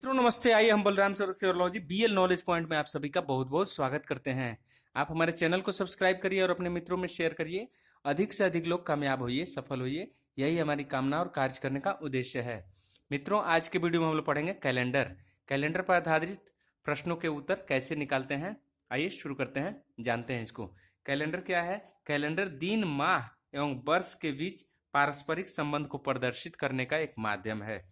मित्रों नमस्ते। आइए हम Balram sir BL knowledge point में आप सभी का बहुत बहुत स्वागत करते हैं। आप हमारे चैनल को सब्सक्राइब करिए और अपने मित्रों में शेयर करिए। अधिक से अधिक लोग कामयाब होइए, सफल होइए, यही हमारी कामना और कार्य करने का उद्देश्य है। मित्रों आज के वीडियो में हम लोग पढ़ेंगे कैलेंडर। कैलेंडर पर आधारित प्रश्नों के उत्तर कैसे निकालते हैं, आइए शुरू करते हैं, जानते हैं इसको। कैलेंडर क्या है? कैलेंडर दिन, माह एवं वर्ष के बीच पारस्परिक संबंध को प्रदर्शित करने का एक माध्यम है।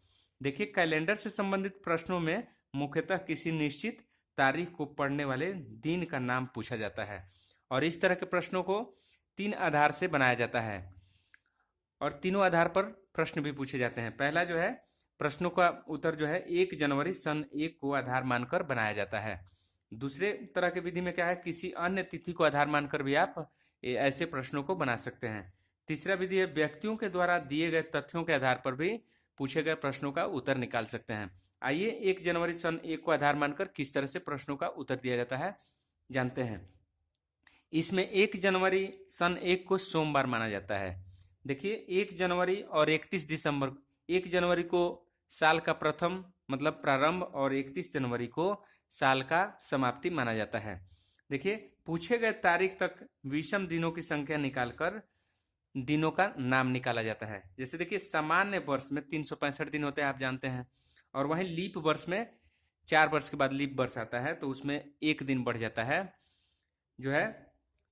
देखिए, कैलेंडर से संबंधित प्रश्नों में मुख्यतः किसी निश्चित तारीख को पढ़ने वाले दिन का नाम पूछा जाता है और इस तरह के प्रश्नों को तीन आधार से बनाया जाता है और तीनों आधार पर प्रश्न भी पूछे जाते हैं। पहला जो है, प्रश्नों का उत्तर जो है 1 जनवरी सन 1 को आधार मानकर बनाया जाता है। दूसरे तरह की विधि में क्या है, किसी अन्य तिथि को आधार मानकर भी आप ऐसे प्रश्नों को बना सकते हैं। तीसरा विधि है, व्यक्तियों के द्वारा दिए गए तथ्यों के आधार पर भी पूछे गए प्रश्नों का उत्तर निकाल सकते हैं। आइए 1 जनवरी सन 1 को आधार मानकर किस तरह से प्रश्नों का उत्तर दिया जाता है जानते हैं। इसमें 1 जनवरी सन 1 को सोमवार माना जाता है। देखिए, 1 जनवरी और 31 दिसंबर, 1 जनवरी को साल का प्रथम मतलब प्रारंभ और 31 जनवरी को साल का समाप्ति माना जाता है। देखिए, पूछे गए तारीख तक विषम दिनों की संख्या निकालकर दिनों का नाम निकाला जाता है। जैसे देखिए, सामान्य वर्ष में 365 दिन होते हैं, आप जानते हैं, और वहीं लीप वर्ष में 4 वर्ष के बाद लीप वर्ष आता है तो उसमें एक दिन बढ़ जाता है, जो है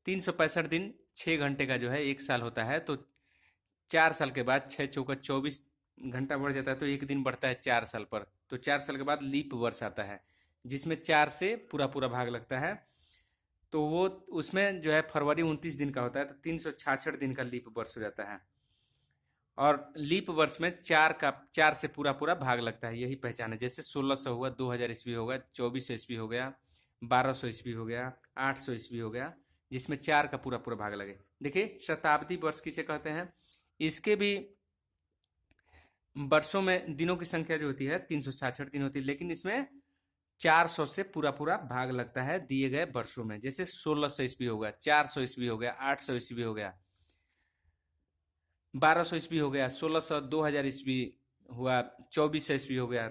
365 दिन 6 घंटे का जो है एक साल होता है। तो 4 साल के बाद 6 चौका 24 घंटा बढ़ जाता है तो एक दिन बढ़ता है 4 साल पर। तो 4 साल के बाद लीप वर्ष आता है जिसमें 4 से पूरा पूरा भाग लगता है, तो वो उसमें जो है फरवरी 29 दिन का होता है, तो 366 दिन का लीप वर्ष हो जाता है। और लीप वर्ष में 4 से पूरा पूरा भाग लगता है, यही पहचान है। जैसे 1600 हुआ, 2000 ईस्वी हो गया, 2400 ईस्वी हो गया, 1200 ईस्वी हो गया, 800 ईस्वी हो गया, जिसमें 4 का पूरा पूरा भाग लगे। देखिए, शताब्दी वर्ष किसे कहते हैं? इसके भी वर्षों में दिनों की संख्या जो होती है 366 दिन होती है, लेकिन इसमें 400 से पूरा पूरा भाग लगता है दिए गए वर्षों में। जैसे 1600 ईस्वी हो गया, 400 ईस्वी हो गया, 800 ईस्वी हो गया, 1200 ईस्वी हो गया, 1600, 2000 ईस्वी हुआ, 2400 ईस्वी हो गया,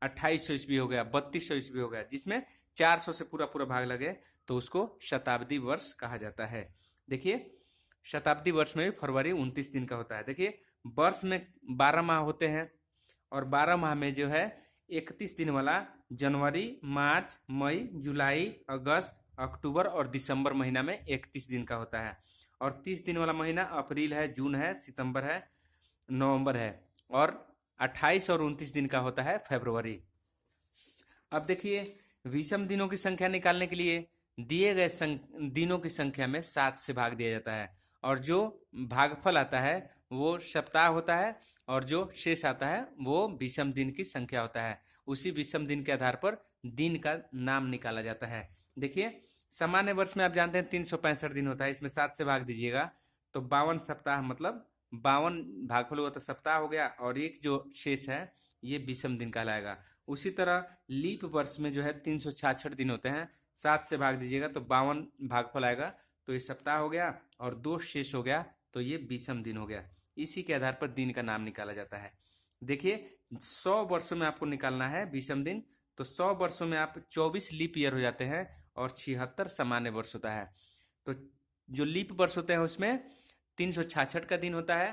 2800 ईस्वी हो गया, 3200 ईस्वी हो गया, जिसमें 400 से पूरा पूरा भाग लगे तो उसको शताब्दी वर्ष कहा जाता है। देखिए, शताब्दी वर्ष में भी फरवरी 29 दिन का होता है। देखिए, वर्ष में 12 माह होते हैं और 12 माह में जो है 31 दिन वाला जनवरी, मार्च, मई, जुलाई, अगस्त, अक्टूबर और दिसंबर महीना में 31 दिन का होता है। और 30 दिन वाला महीना अप्रैल है, जून है, सितंबर है, नवंबर है, और 28 और 29 दिन का होता है फरवरी। अब देखिए, विषम दिनों की संख्या निकालने के लिए दिए गए दिनों की संख्या में 7 से भाग दिया जाता है और जो भागफल आता है वो सप्ताह होता है और जो शेष आता है वो विषम दिन की संख्या होता है। उसी विषम दिन के आधार पर दिन का नाम निकाला जाता है। देखिए, सामान्य वर्ष में आप जानते हैं 365 दिन होता है, इसमें 7 से भाग दीजिएगा तो 52 सप्ताह, मतलब 52 भागफल हुआ तो सप्ताह हो गया, और एक जो शेष है ये विषम दिन कहलाएगा। उसी तरह लीप वर्ष में जो है 366 दिन होते हैं, 7 से भाग दीजिएगा तो 52 भागफल आएगा, तो ये सप्ताह हो गया, और 2 शेष हो गया तो ये विषम दिन हो गया। इसी के आधार पर दिन का नाम निकाला जाता है। देखिए, 100 वर्षों में आपको निकालना है विषम दिन, तो 100 वर्षों में आप 24 लीप ईयर हो जाते हैं और 76 सामान्य वर्ष होता है। तो जो लीप वर्ष होते हैं उसमें 366 का दिन होता है,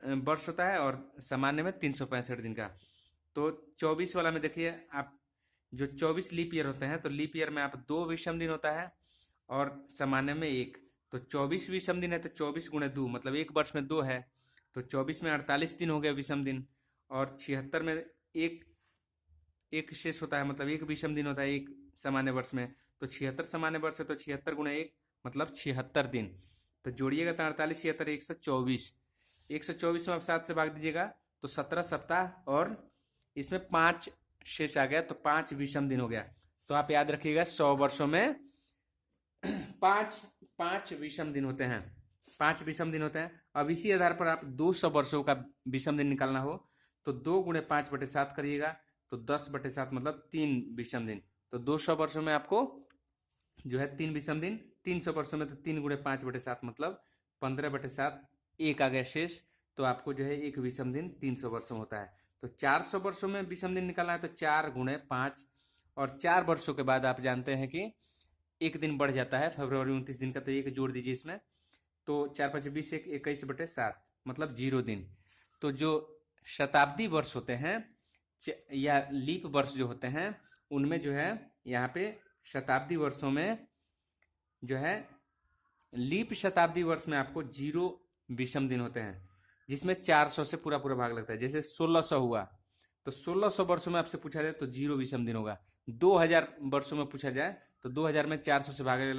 वर्ष होता है, और सामान्य में 365 दिन का। तो 24 वाला में देखिए, आप जो 24 लीप ईयर होते हैं तो लीप ईयर में आप 2 विषम दिन होता है और सामान्य में 1, तो 24 विषम दिन है तो 24 गुणे 2 मतलब एक वर्ष में 2 है, तो 24 में 48 दिन हो गया विषम दिन, और 76 में एक शेष होता है, मतलब एक विषम दिन होता है एक सामान्य वर्ष में, तो 76 सामान्य वर्ष है तो 76 गुणे 1 मतलब 76 दिन। तो जोड़िएगा तो 48, 76, 124, 124 में आप 7 से भाग दीजिएगा तो 17 सप्ताह, और इसमें 5 शेष आ गया तो 5 विषम दिन हो गया। तो आप याद रखिएगा 100 वर्षों में 5 विषम दिन होते हैं, 5 विषम दिन होते हैं। अब इसी आधार पर आप 200 वर्षों का विषम दिन निकालना हो तो 2 गुणे 5/7 करिएगा तो 10/7 मतलब 3 विषम दिन। तो 200 वर्षों में आपको जो है 3 विषम दिन, 300 वर्षों में तो 3 गुणे 5/7 मतलब 15/7, 1 आ गया शेष, तो आपको जो है एक विषम दिन 300 वर्षों होता है। तो 400 वर्षों में विषम दिन निकालना है तो 4 गुणे 5, और 4 वर्षों के बाद आप जानते हैं कि एक दिन बढ़ जाता है फरवरी 29 दिन का, तो एक जोड़ दीजिए इसमें, तो 4×5 = 20, 21/7 मतलब 0 दिन। तो जो शताब्दी वर्ष होते हैं या लीप वर्ष जो होते हैं उनमें जो है यहाँ पे शताब्दी वर्षों में जो है लीप शताब्दी वर्ष में आपको 0 विषम दिन होते हैं, जिसमें 400 से पूरा पूरा भाग लगता है। जैसे 1600 हुआ तो 1600 वर्षों में आपसे पूछा जाए तो 0 विषम दिन होगा। 2000 वर्षों में पूछा जाए तो 2000 में 400 से भागने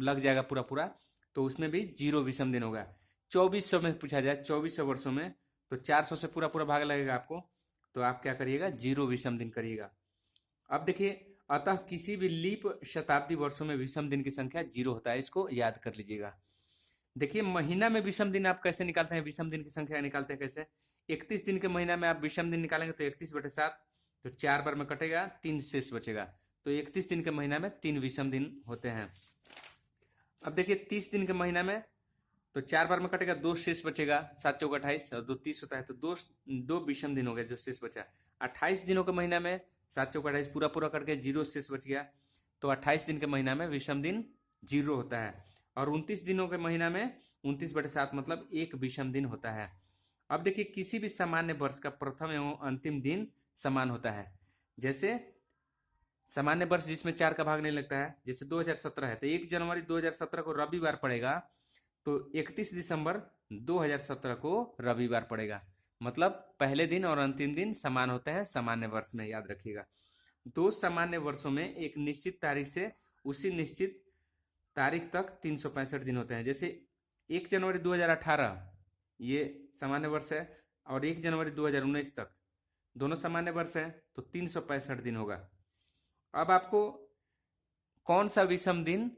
लग जाएगा पूरा पूरा, तो उसमें भी 0 विषम दिन होगा। 2400 में पूछा जाए 2400 वर्षों में तो 400 से पूरा पूरा भाग लगेगा आपको, तो आप क्या करिएगा 0 विषम दिन करिएगा। अब देखिए, अतः किसी भी लीप शताब्दी वर्षों में विषम दिन की संख्या 0 होता है, इसको याद कर लीजिएगा। देखिए, महीना में विषम दिन आप कैसे निकालते हैं, विषम दिन की संख्या निकालते हैं कैसे। 31 दिन के महीना में आप विषम दिन निकालेंगे तो 31/7, तो 4 बार में कटेगा, 3 शेष बचेगा, तो 31 दिन के महीना में 3 विषम दिन होते हैं। अब देखिए 30 दिन के महीना में तो 4 बार में कटेगा, 2 शेष बचेगा, 7 चौक 28 और 2 30 होता है, तो दो विषम दिन हो गए जो शेष बचा। 28 दिनों के महीना में 7 चौक 28 पूरा पूरा करके 0 शेष बच गया, तो 28 दिन के महीना में विषम दिन 0 होता है। और 29 दिनों के महीना में 29/7 मतलब 1 विषम दिन होता है। अब देखिए, किसी भी सामान्य वर्ष का प्रथम एवं अंतिम दिन समान होता है। जैसे सामान्य वर्ष जिसमें 4 का भाग नहीं लगता है, जैसे 2017 है तो 1 जनवरी 2017 को रविवार पड़ेगा, तो 31 दिसंबर 2017 को रविवार पड़ेगा। मतलब पहले दिन और अंतिम दिन समान होते हैं सामान्य वर्ष में, याद रखिएगा। 2 सामान्य वर्षों में एक निश्चित तारीख से उसी निश्चित तारीख तक 365 दिन होते हैं। जैसे 1 जनवरी 2018 ये सामान्य वर्ष है, और 1 जनवरी 2019 तक दोनों सामान्य वर्ष हैं, तो 365 दिन होगा। अब आपको कौन सा विषम दिन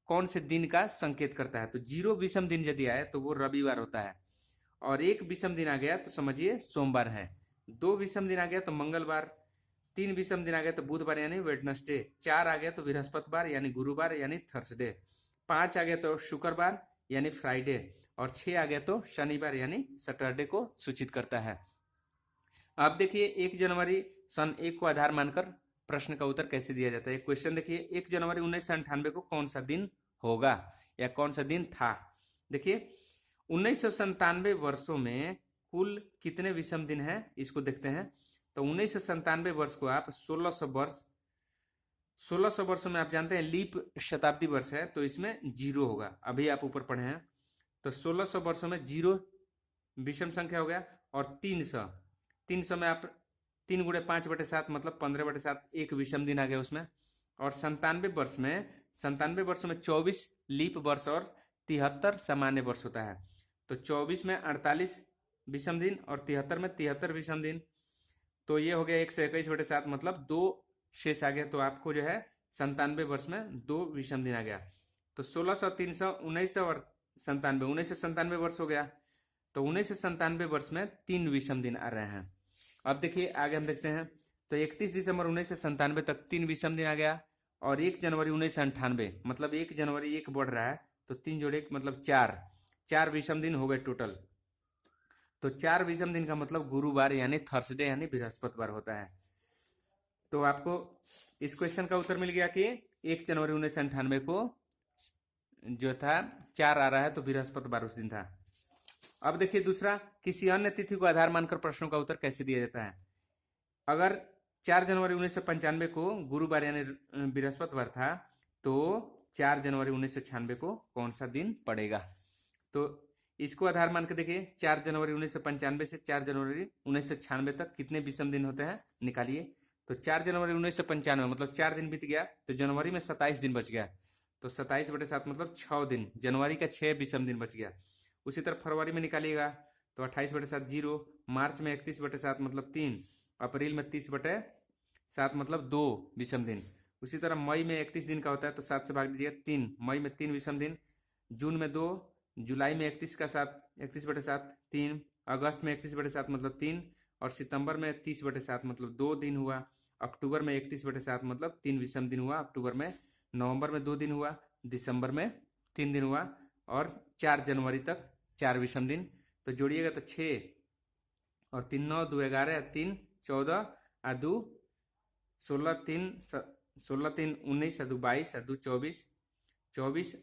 कौन से दिन का संकेत करता है, तो 0 विषम दिन यदि आए तो वो रविवार होता है, और 1 विषम दिन आ गया तो समझिए सोमवार है, 2 विषम दिन आ गया तो मंगलवार, 3 विषम दिन आ गया तो बुधवार यानी वेडनेसडे, 4 आ गया तो बृहस्पतिवार यानी गुरुवार यानी थर्सडे, 5 आ गया तो शुक्रवार यानी फ्राइडे, और 6 आ गया तो शनिवार यानी सैटरडे को सूचित करता है। अब देखिए 1 जनवरी सन 1 को आधार मानकर प्रश्न का उत्तर कैसे दिया जाता है। क्वेश्चन देखिए, 1 जनवरी 1998 को कौन सा दिन होगा या कौन सा दिन था। देखिए 1997 वर्षों में कुल कितने विषम दिन हैं इसको देखते हैं। तो 1997 वर्ष को आप 1600 वर्षों में आप जानते हैं लीप शताब्दी वर्ष है, तो इसमें 0 होगा। अभी आप ऊपर पढ़े हैं, तो 1600 वर्षों में 0 विषम संख्या हो गया, और 300 में आप 3 × 5/7 मतलब 15/7 एक विषम दिन आ गया उसमें। और 97 वर्षों में 24 लीप वर्ष और 73 सामान्य वर्ष होता है। तो 24 में 48 विषम दिन और 73 में 73 विषम दिन, तो ये हो गया 121/7 मतलब 2 शेष आ गया। तो आपको जो है 97 वर्ष में 2 विषम दिन आ गया। तो 1600, 300, 1900 और 97, 1997 वर्ष हो गया। तो 1997 वर्ष में 3 विषम दिन आ रहे हैं। अब देखिए आगे हम देखते हैं, तो 31 दिसंबर 1997 तक 3 विषम दिन आ गया, और 1 जनवरी 1998 मतलब 1 जनवरी 1 बढ़ रहा है, तो 3 जोड़े 1 मतलब 4 विषम दिन हो गए टोटल। तो 4 विषम दिन का मतलब गुरुवार यानी थर्सडे यानी बृहस्पतिवार होता है। तो आपको इस क्वेश्चन का उत्तर मिल गया कि 1 जनवरी 1998 को जो था 4 आ रहा है, तो बृहस्पतिवार उस दिन था। अब देखिए दूसरा, किसी अन्य तिथि को आधार मानकर प्रश्नों का उत्तर कैसे दिया जाता है। अगर 4 जनवरी 1995 को गुरुवार यानी बृहस्पतिवार था, तो 4 जनवरी 1996 को कौन सा दिन पड़ेगा। तो इसको आधार मान के देखिए, 4 जनवरी 1995 से 4 जनवरी 1996 तक कितने विषम दिन होते हैं निकालिए। तो 4 जनवरी 1995 मतलब 4 दिन बीत गया, तो जनवरी में 27 दिन बच गया, तो 27/7 मतलब 6 दिन, जनवरी का 6 विषम दिन बच गया। उसी तरह फरवरी में निकालिएगा तो 28/7 0, मार्च में 31/7 मतलब 3, अप्रैल में 30/7 मतलब 2 विषम दिन। उसी तरह मई में 31 दिन का होता है, तो 7 से भाग दीजिएगा 3, मई में 3 विषम दिन, जून में 2, जुलाई में 31/7 3, अगस्त में 31/7 मतलब 3, और सितंबर में 30/7 मतलब 2 दिन हुआ, अक्टूबर में 31/7 मतलब 3 विषम दिन हुआ अक्टूबर में, नवंबर में 2 दिन हुआ, दिसंबर में 3 दिन हुआ, और 4 जनवरी तक 4 विषम दिन। तो जोड़िएगा तो 6 और 3 9 2 11 3 14 आ 2 16 3 16 3 19 आ 2 22 आ 2 24 24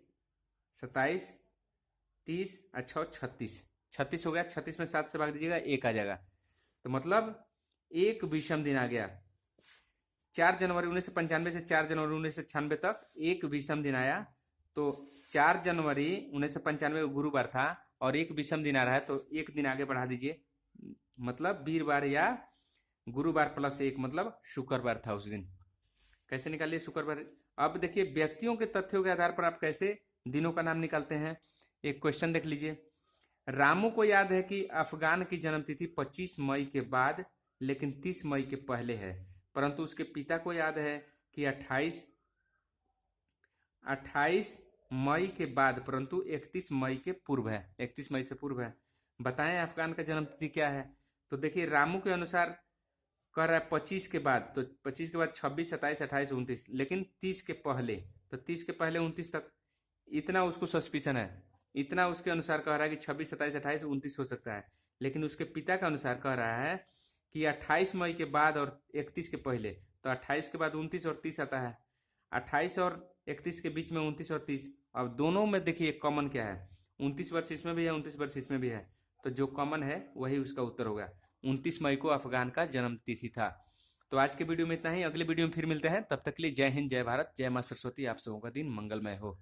27 30 आ 6 36 36 हो गया। 36 में 7 से भाग दीजिएगा, 1 आ जाएगा। तो मतलब एक विषम दिन आ गया। 4 जनवरी 1995 से 4 जनवरी 1996 तक एक विषम दिन आया। तो 4 जनवरी 1995 गुरुवार था और एक विषम दिन आ रहा है, तो एक दिन आगे बढ़ा दीजिए, मतलब वीरवार या गुरुवार प्लस 1 मतलब शुक्रवार था उस दिन। कैसे निकालिए शुक्रवार। अब देखिए व्यक्तियों के तथ्यों के आधार पर आप कैसे दिनों का नाम निकालते हैं। एक क्वेश्चन देख लीजिए। रामू को याद है कि अफगान की जन्मतिथि 25 मई के बाद लेकिन 30 मई के पहले है, परंतु उसके पिता को याद है कि 28 मई के बाद परंतु 31 मई के पूर्व है, 31 मई से पूर्व है। बताएं अफगान का जन्मतिथि क्या है। तो देखिए रामू के अनुसार कह रहा है 25 के बाद, तो 25 के बाद 26 27 28 29, लेकिन 30 के पहले, तो 30 के पहले 29 तक, इतना उसको सस्पिशन है। इतना उसके अनुसार कह रहा है कि 26 27 28 29 हो सकता है। लेकिन उसके पिता का अनुसार कह रहा है कि 28 मई के बाद और 31 के पहले, तो 28 के बाद 29 और 30 आता है। 28 और 31 के बीच में 29 और 30। अब दोनों में देखिए कॉमन क्या है, 29 वर्ष इसमें भी है, 29 वर्ष इसमें भी है, तो जो कॉमन है वही उसका उत्तर होगा। 29 मई को अफगान का जन्म तिथि था। तो आज के वीडियो में इतना ही। अगले वीडियो में फिर मिलते हैं, तब तक के लिए जय हिंद, जय भारत, जय मां सरस्वती। आप सबों का दिन मंगलमय हो।